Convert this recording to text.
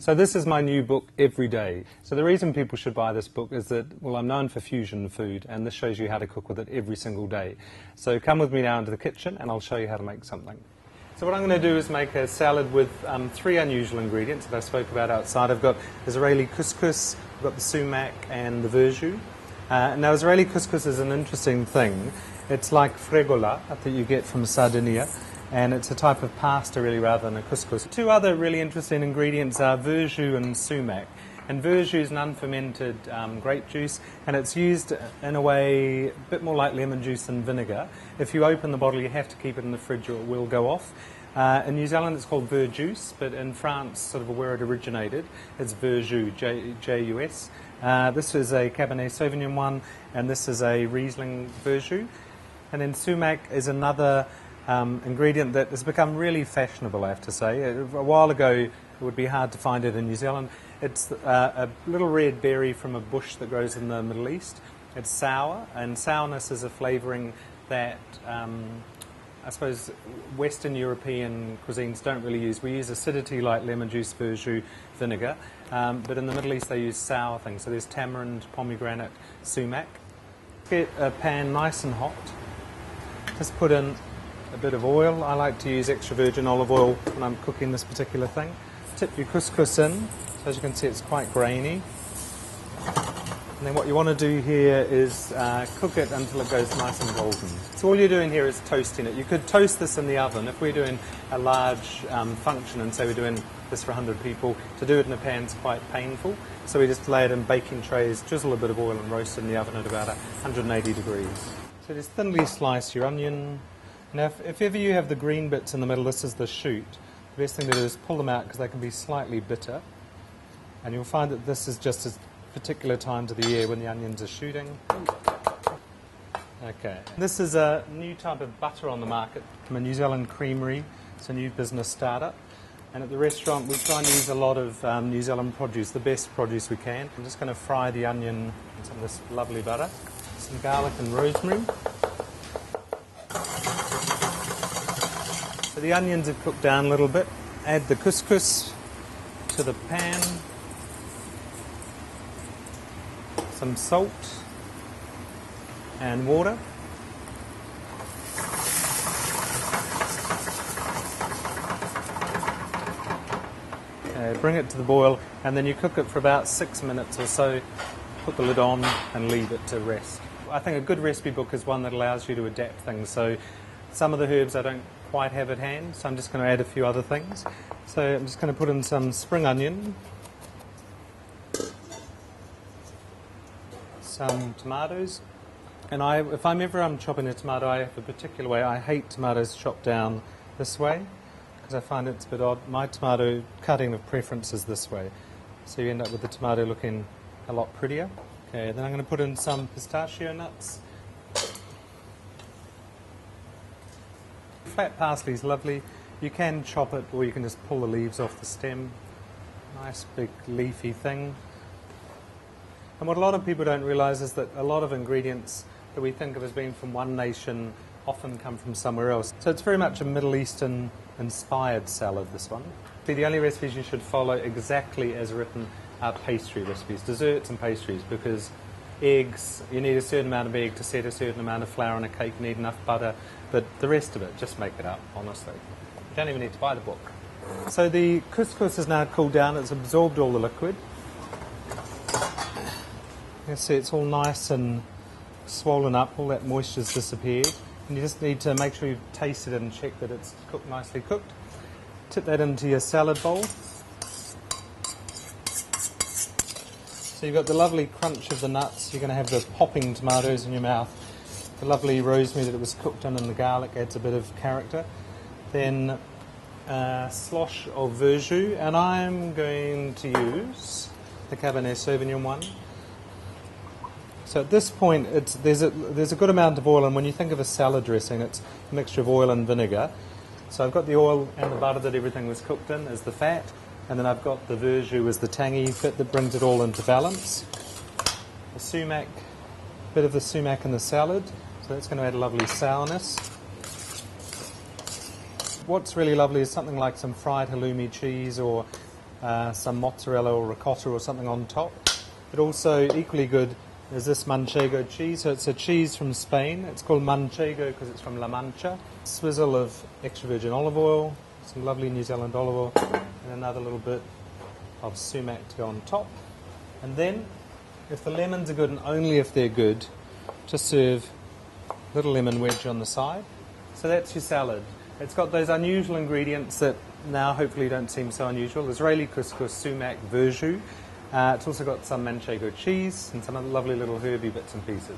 So this is my new book, Every Day. So the reason people should buy this book is that, well, I'm known for fusion food, and this shows you how to cook with it every single day. So come with me now into the kitchen, and I'll show you how to make something. So what I'm going to do is make a salad with three unusual ingredients that I spoke about outside. I've got Israeli couscous, I've got the sumac, and the verge. Now, Israeli couscous is an interesting thing. It's like fregola that you get from Sardinia, and it's a type of pasta really rather than a couscous. Two other really interesting ingredients are verge and sumac. And verge is an unfermented grape juice, and it's used in a way a bit more like lemon juice than vinegar. If you open the bottle, you have to keep it in the fridge or it will go off. In New Zealand, it's called verjuice, but in France, sort of where it originated, it's verjus, J-U-S. This is a Cabernet Sauvignon one, and this is a Riesling verjus. And then sumac is another ingredient that has become really fashionable, I have to say. A while ago, it would be hard to find it in New Zealand. It's a little red berry from a bush that grows in the Middle East. It's sour, and sourness is a flavouring that I suppose Western European cuisines don't really use. We use acidity like lemon juice, verjus, vinegar, but in the Middle East they use sour things. So there's tamarind, pomegranate, sumac. Get a pan nice and hot. Just put in a bit of oil. I like to use extra virgin olive oil when I'm cooking this particular thing. Tip your couscous in. So as you can see, it's quite grainy. And then what you want to do here is cook it until it goes nice and golden. So all you're doing here is toasting it. You could toast this in the oven. If we're doing a large function and say we're doing this for 100 people, to do it in a pan is quite painful. So we just lay it in baking trays, drizzle a bit of oil and roast it in the oven at about 180 degrees. So just thinly slice your onion. Now if ever you have the green bits in the middle, this is the shoot. The best thing to do is pull them out because they can be slightly bitter. And you'll find that this is just a particular time of the year when the onions are shooting. Okay. This is a new type of butter on the market from a New Zealand creamery. It's a new business startup. And at the restaurant we try and use a lot of New Zealand produce, the best produce we can. I'm just going to fry the onion in some of this lovely butter. Some garlic and rosemary. So the onions have cooked down a little bit. Add the couscous to the pan. Some salt and water. Okay, bring it to the boil, and then you cook it for about 6 minutes or so. Put the lid on and leave it to rest. I think a good recipe book is one that allows you to adapt things. So some of the herbs I don't quite have at hand, so I'm just going to add a few other things. So I'm just going to put in some spring onion, some tomatoes, and if I'm chopping a tomato, I have a particular way. I hate tomatoes chopped down this way because I find it's a bit odd. My tomato cutting of preference is this way, so you end up with the tomato looking a lot prettier. Okay, then I'm going to put in some pistachio nuts. Flat parsley is lovely. You can chop it or you can just pull the leaves off the stem. Nice big leafy thing. And what a lot of people don't realise is that a lot of ingredients that we think of as being from one nation often come from somewhere else. So it's very much a Middle Eastern inspired salad, this one. The only recipes you should follow exactly as written are pastry recipes, desserts and pastries, because eggs, you need a certain amount of egg to set a certain amount of flour on a cake, you need enough butter, but the rest of it, just make it up, honestly. You don't even need to buy the book. So the couscous is now cooled down, it's absorbed all the liquid. You can see it's all nice and swollen up, all that moisture's disappeared. And you just need to make sure you've tasted it and checked that it's cooked, nicely cooked. Tip that into your salad bowl. So you've got the lovely crunch of the nuts, you're going to have the popping tomatoes in your mouth. The lovely rosemary that it was cooked in and the garlic adds a bit of character. Then a slosh of verjus, and I'm going to use the Cabernet Sauvignon one. So at this point, there's a good amount of oil, and when you think of a salad dressing, it's a mixture of oil and vinegar. So I've got the oil and the butter that everything was cooked in as the fat, and then I've got the verjus as the tangy bit that brings it all into balance. The sumac, bit of the sumac in the salad, so that's going to add a lovely sourness. What's really lovely is something like some fried halloumi cheese or some mozzarella or ricotta or something on top. But also equally good is this manchego cheese. So it's a cheese from Spain. It's called manchego because it's from La Mancha. Swizzle of extra virgin olive oil, some lovely New Zealand olive oil, and another little bit of sumac to go on top. And then, if the lemons are good, and only if they're good, just serve a little lemon wedge on the side. So that's your salad. It's got those unusual ingredients that now hopefully don't seem so unusual. Israeli couscous, sumac, verjus. It's also got some manchego cheese and some other lovely little herby bits and pieces.